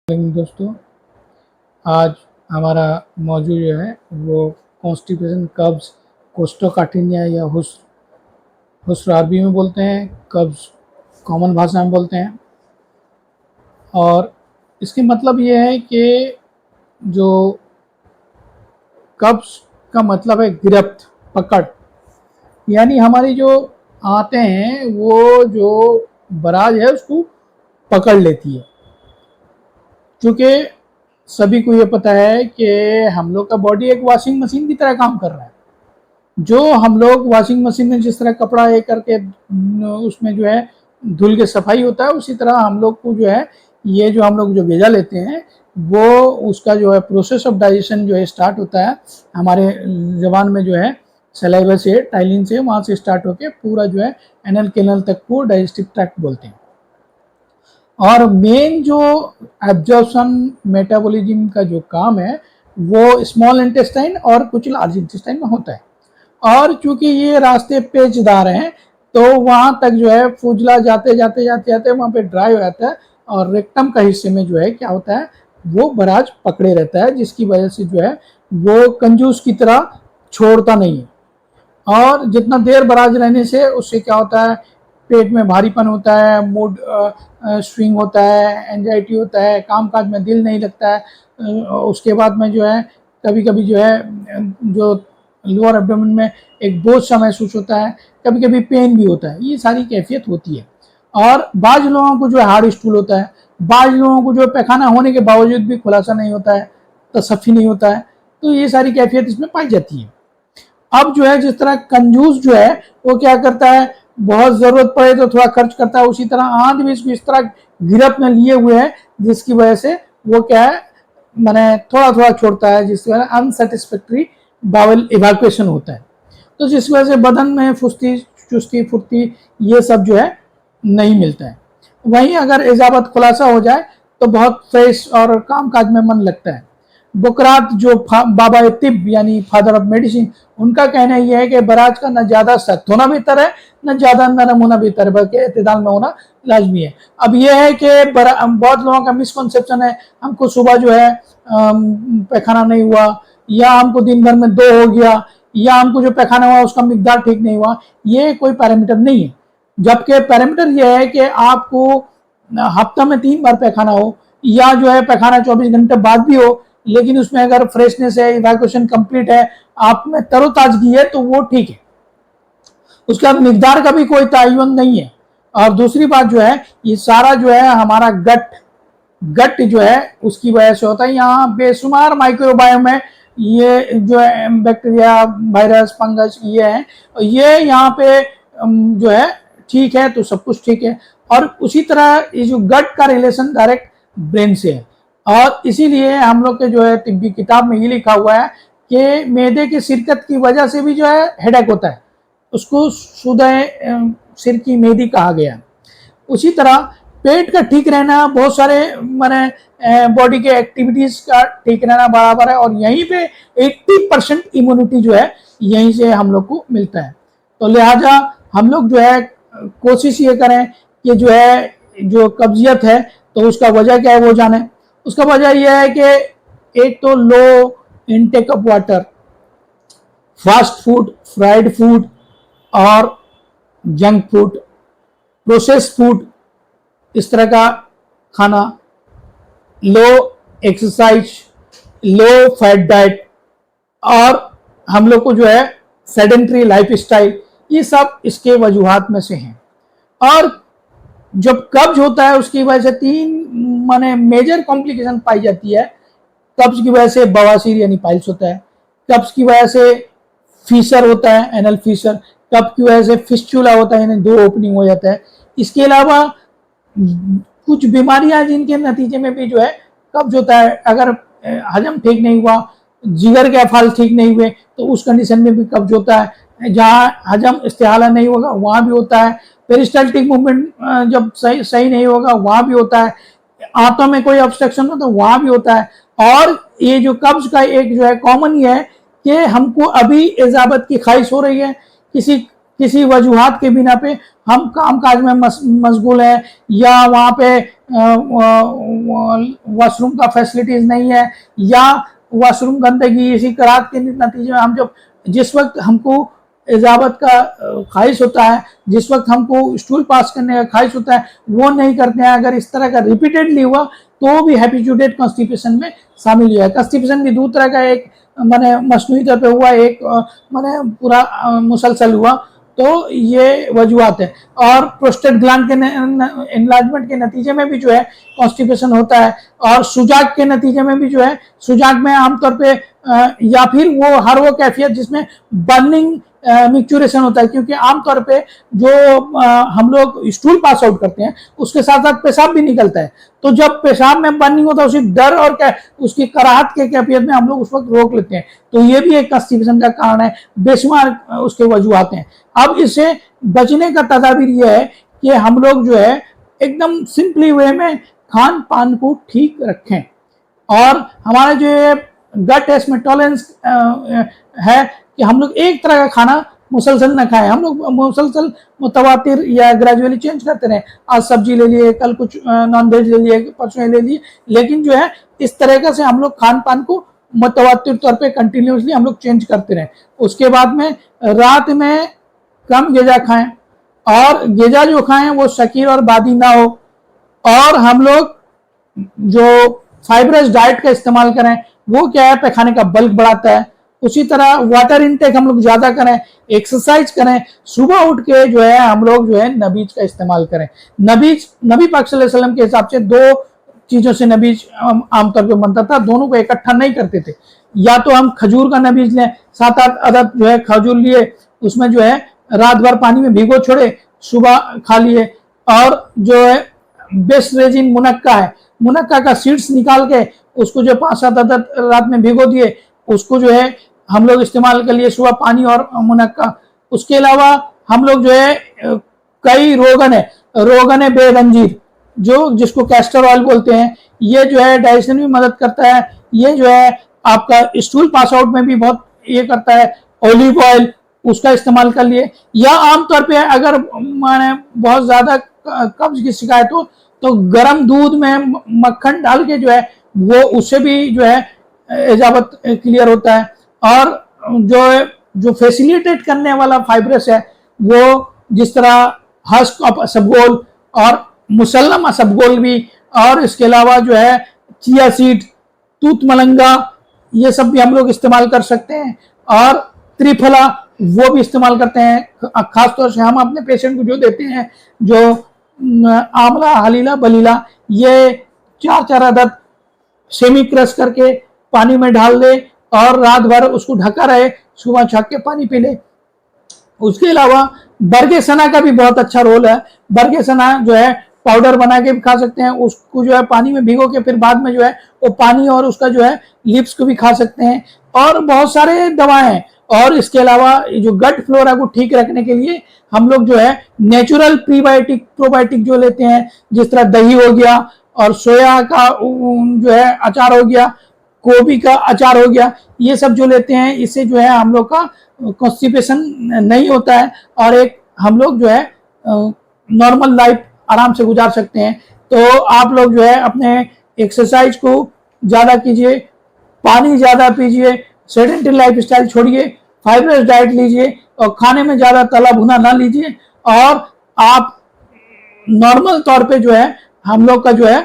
लेकिन दोस्तों, आज हमारा मौजू जो है वो कॉन्स्टिपेशन, कब्ज, कोस्टोकाठिन्य या हुस्र अरबी में बोलते हैं, कब्ज कॉमन भाषा में बोलते हैं। और इसके मतलब ये है कि जो कब्ज का मतलब है गिरफ्त, पकड़, यानी हमारी जो आंतें हैं वो जो बराज है उसको पकड़ लेती है। क्योंकि सभी को ये पता है कि हम लोग का बॉडी एक वॉशिंग मशीन की तरह काम कर रहा है। जो हम लोग वॉशिंग मशीन में जिस तरह कपड़ा ये करके उसमें जो है धुल के सफाई होता है, उसी तरह हम लोग को जो है ये जो हम लोग जो ग़िज़ा लेते हैं वो उसका जो है प्रोसेस ऑफ डाइजेशन जो है स्टार्ट होता है हमारे ज़बान में जो है सलाइवा से, टाइलिन से, वहाँ से स्टार्ट होके पूरा जो है एनल कैनल तक को डाइजेस्टिव ट्रैक्ट बोलते हैं। और मेन जो एब्जॉर्प्शन मेटाबॉलिज्म का जो काम है वो स्मॉल इंटेस्टाइन और कुछ लार्ज इंटेस्टाइन में होता है। और चूंकि ये रास्ते पेचदार हैं तो वहाँ तक जो है फुजला जाते जाते जाते जाते वहाँ पे ड्राई हो जाता है और रेक्टम का हिस्से में जो है क्या होता है वो बराज पकड़े रहता है, जिसकी वजह से जो है वो कंजूस की तरह छोड़ता नहीं है। और जितना देर बराज रहने से उससे क्या होता है, पेट में भारीपन होता है, मूड स्विंग होता है, एंजाइटी होता है, काम काज में दिल नहीं लगता है। उसके बाद में जो है कभी कभी जो है जो लोअर एब्डोमेन में एक बोझ सा महसूस होता है, कभी कभी पेन भी होता है, ये सारी कैफियत होती है। और बाज़ लोगों को जो है हार्ड स्टूल होता है, बाज़ लोगों को जो पैखाना होने के बावजूद भी खुलासा नहीं होता है, तसफ़ी नहीं होता है, तो ये सारी कैफियत इसमें पाई जाती है। अब जो है जिस तरह कंजूस जो है वो क्या करता है, बहुत ज़रूरत पड़े तो थोड़ा खर्च करता है, उसी तरह आंत भी इसको इस तरह गिरफ्त में लिए हुए है जिसकी वजह से वो क्या है मैंने थोड़ा थोड़ा छोड़ता है, जिसकी वजह से अनसेटिस्फैक्ट्री बावल इवैक्यूएशन होता है। तो जिस वजह से बदन में फुर्ती, चुस्ती, फुर्ती ये सब जो है नहीं मिलता है। वहीं अगर इजाबत खुलासा हो जाए तो बहुत फ्रेश और काम काज में मन लगता है। बुकरात जो बाबा तिब यानी फादर ऑफ मेडिसिन, उनका कहना यह है कि बराज का न ज़्यादा सख्त होना बेहतर है न ज़्यादा नरम होना बेहतर है, बल्कि एतदाल में होना लाजमी है। अब यह है कि बहुत लोगों का मिसकॉन्सेप्शन है, हमको सुबह जो है पैखाना नहीं हुआ, या हमको दिन भर में 2 हो गया, या हमको जो पैखाना हुआ उसका मिकदार ठीक नहीं हुआ, ये कोई पैरामीटर नहीं है। जबकि पैरामीटर यह है कि आपको हफ्ता में 3 बार पैखाना हो, या जो है पैखाना 24 घंटे बाद भी हो, लेकिन उसमें अगर फ्रेशनेस है, इवैक्यूएशन कंप्लीट है, आप में तरोताजगी है, तो वो ठीक है। उसके बाद मिकदार का भी कोई तयन नहीं है। और दूसरी बात जो है ये सारा जो है हमारा गट जो है उसकी वजह से होता है। यहाँ बेशुमार माइक्रोबायोम है, ये जो है बैक्टीरिया, वायरस, फंगस ये है, ये यहाँ पे जो है ठीक है तो सब कुछ ठीक है। और उसी तरह ये जो गट का रिलेशन डायरेक्ट ब्रेन से है। और इसीलिए हम लोग के जो है तिब्बी किताब में ये लिखा हुआ है कि मैदे की शिरकत की वजह से भी जो है हेडेक होता है, उसको सुदय सिर की मेदी कहा गया। उसी तरह पेट का ठीक रहना बहुत सारे माने बॉडी के एक्टिविटीज का ठीक रहना बराबर है, और यहीं पे 80% इम्यूनिटी जो है यहीं से हम लोग को मिलता है। तो लिहाजा हम लोग जो है कोशिश ये करें कि जो है जो कब्जियत है तो उसका वजह क्या है वो जाने। उसका वजह यह है कि एक तो low intake of water, fast food, fried food और जंक फूड, प्रोसेस्ड फूड, इस तरह का खाना, low exercise, low fat diet, और हम लोग को जो है सेडेंट्री लाइफ स्टाइल, ये सब इसके वजूहात में से हैं। और जब कब्ज होता है उसकी वजह से 3 माने मेजर कॉम्प्लिकेशन पाई जाती है। कब्ज की वजह से बवासीर यानी पाइल्स होता है, कब्ज की वजह से फीसर होता है, एनल फीसर, कब्ज की वजह से फिस्चुला होता है यानी 2 ओपनिंग हो जाता है। इसके अलावा कुछ बीमारियां जिनके नतीजे में भी जो है कब्ज होता है। अगर हजम ठीक नहीं हुआ, जिगर के अफाल ठीक नहीं हुए तो उस कंडीशन में भी कब्ज होता है। जहाँ हजम इस्तेहाला नहीं होगा वहाँ भी होता है। पेरिस्टाल्टिक मूवमेंट जब सही नहीं होगा वहाँ भी होता है। आंतों में कोई ऑब्स्ट्रक्शन हो तो वहाँ भी होता है। और ये जो कब्ज का एक जो है कॉमन ही है कि हमको अभी इजाबत की ख्वाहिश हो रही है, किसी वजूहात के बिना पे हम काम काज में मशगूल हैं, या वहाँ पे वॉशरूम का फैसिलिटीज नहीं है, या वॉशरूम गंदगी, इसी कराहत के नतीजे में हम जब जिस वक्त हमको इजाबत का ख्वाहिश होता है, जिस वक्त हमको स्टूल पास करने का ख्वाहिश होता है, वो नहीं करते हैं। अगर इस तरह का रिपीटेडली हुआ तो भी हैबिचुएटेड कॉन्स्टिपेशन में शामिल हुआ है। कॉन्स्टिपेशन भी दो तरह का, एक माने मसनूई तौर पे हुआ, एक माने पूरा मुसलसल हुआ। तो ये वजूहत है। और प्रोस्टेट ग्लैंड के एनलार्जमेंट के नतीजे में भी जो है कॉन्स्टिपेशन होता है। और सुजाक के नतीजे में भी जो है, सुजाक में आमतौर पे या फिर वो हर वो कैफियत जिसमें बर्निंग मिक्चुरेशन होता है, क्योंकि आमतौर पे जो हम लोग स्टूल पास आउट करते हैं उसके साथ साथ पेशाब भी निकलता है। तो जब पेशाब में बर्निंग होता है उसी डर और उसकी कराहत के कैफियत में हम लोग उस वक्त रोक लेते हैं। तो ये भी एक कॉन्स्टिपेशन का कारण है, बेशुमार उसके वजूहत हैं। अब इससे बचने का तदाबीर यह है कि हम लोग जो है एकदम सिंपली वे में खान पान को ठीक रखें। और हमारा जो गट है इसमें टॉलरेंस है कि हम लोग एक तरह का खाना मुसलसल न खाएं। हम लोग मुसलसल मुतवातिर या ग्रेजुअली चेंज करते रहें। आज सब्जी ले लिए, कल कुछ नॉन वेज ले लिए, परसों ले लिए, लेकिन जो है इस तरीके से हम लोग खान पान को मुतवातिर तौर पे कंटिन्यूसली हम लोग चेंज करते रहें। उसके बाद में रात में कम ग़िज़ा खाएं, और ग़िज़ा जो खाएं वो शकीर और बादी ना हो। और हम लोग जो फाइबरस डाइट का इस्तेमाल करें, वो क्या है, पैखाने का बल्क बढ़ाता है। उसी तरह वाटर इनटेक हम लोग ज्यादा करें, एक्सरसाइज करें, सुबह उठ के जो है हम लोग जो है नबीज का इस्तेमाल करें। नबीज नबी पाक सल्लल्लाहु अलैहि वसल्लम के हिसाब से दो चीजों से नबीज आमतौर पर बनता था, दोनों को इकट्ठा नहीं करते थे। या तो हम खजूर का नबीज लें, 7-8 अदद जो है खजूर लिए, उसमें जो है रात भर पानी में भिगो छोड़े, सुबह खा लिए। और जो है बेस्ट रेजिन मुनक्का है, मुनक्का का सीड्स निकाल के उसको जो 5-7 अदद रात में भिगो दिए, उसको जो है हम लोग इस्तेमाल कर लिए सुबह, पानी और मुनक्का। उसके अलावा हम लोग जो है कई रोगन है बेगंजीर, जो जिसको कैस्टर ऑयल बोलते हैं, ये जो है डाइजेशन में मदद करता है। ये जो है आपका स्टूल पास आउट में भी बहुत ये करता है। ऑलिव ऑयल, उसका इस्तेमाल कर लिए। या आमतौर पे अगर माने बहुत ज्यादा कब्ज की शिकायत हो तो गर्म दूध में मक्खन डाल के जो है वो, उससे भी जो है इजाबत क्लियर होता है। और जो फैसिलिटेट करने वाला फाइब्रस है, वो जिस तरह हस्क ऑफ असबगोल और मुसल्लम असबगोल भी, और इसके अलावा जो है चिया सीड, तूत मलंगा, ये सब भी हम लोग इस्तेमाल कर सकते हैं। और त्रिफला वो भी इस्तेमाल करते हैं। खासतौर से हम अपने पेशेंट को जो देते हैं, जो आंवला, हलीला, बलीला, ये 4-4 अदद सेमी क्रश करके पानी में डाल दे और रात भर उसको ढका रहे, सुबह छक के पानी पी ले। उसके अलावा बरगे सना का भी बहुत अच्छा रोल है। बरगे सना जो है पाउडर बना के भी खा सकते हैं, उसको जो है पानी में भिगो के फिर बाद में जो है वो पानी और उसका जो है लिप्स को भी खा सकते हैं। और बहुत सारे दवाएं हैं। और इसके अलावा जो गट फ्लोरा को ठीक रखने के लिए हम लोग जो है नेचुरल प्रीबायोटिक प्रोबायोटिक जो लेते हैं, जिस तरह दही हो गया, और सोया का जो है अचार हो गया, गोभी का अचार हो गया, ये सब जो लेते हैं, इससे जो है हम लोग का कॉन्स्टिपेशन नहीं होता है और एक हम लोग जो है नॉर्मल लाइफ आराम से गुजार सकते हैं। तो आप लोग जो है अपने एक्सरसाइज को ज़्यादा कीजिए, पानी ज़्यादा पीजिए, सेडेंटरी लाइफ स्टाइल छोड़िए, फाइबरस डाइट लीजिए, और खाने में ज़्यादा तला भुना ना लीजिए। और आप नॉर्मल तौर पे जो है हम लोग का जो है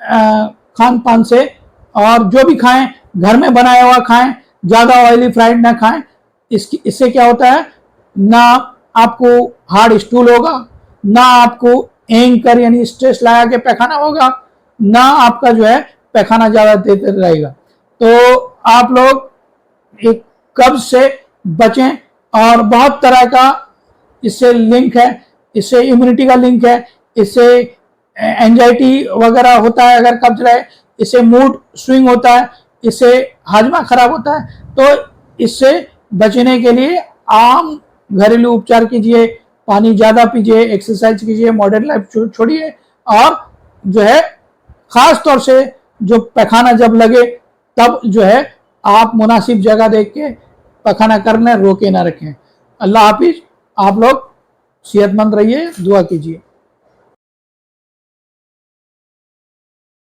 खान पान से, और जो भी खाएं घर में बनाया हुआ खाएं, ज़्यादा ऑयली फ्राइड ना खाएं। इससे क्या होता है, ना आपको हार्ड स्टूल होगा, ना आपको एंकर यानी स्ट्रेस लगा के पैखाना होगा, ना आपका जो है पैखाना ज़्यादा देर रहेगा। तो आप लोग एक कब्ज से बचें। और बहुत तरह का इससे लिंक है, इससे इम्यूनिटी का लिंक है, इससे एंजाइटी वगैरह होता है अगर कब्ज रहे, इससे मूड स्विंग होता है, इससे हाजमा खराब होता है। तो इससे बचने के लिए आम घरेलू उपचार कीजिए, पानी ज़्यादा पीजिए, एक्सरसाइज कीजिए, मॉडर्न लाइफ छोड़िए। और जो है ख़ास तौर से जो पैखाना जब लगे तब जो है आप मुनासिब जगह देख के पैखाना करना रोके ना रखें। अल्लाह हाफिज। आप लोग सेहतमंद रहिए, दुआ कीजिए।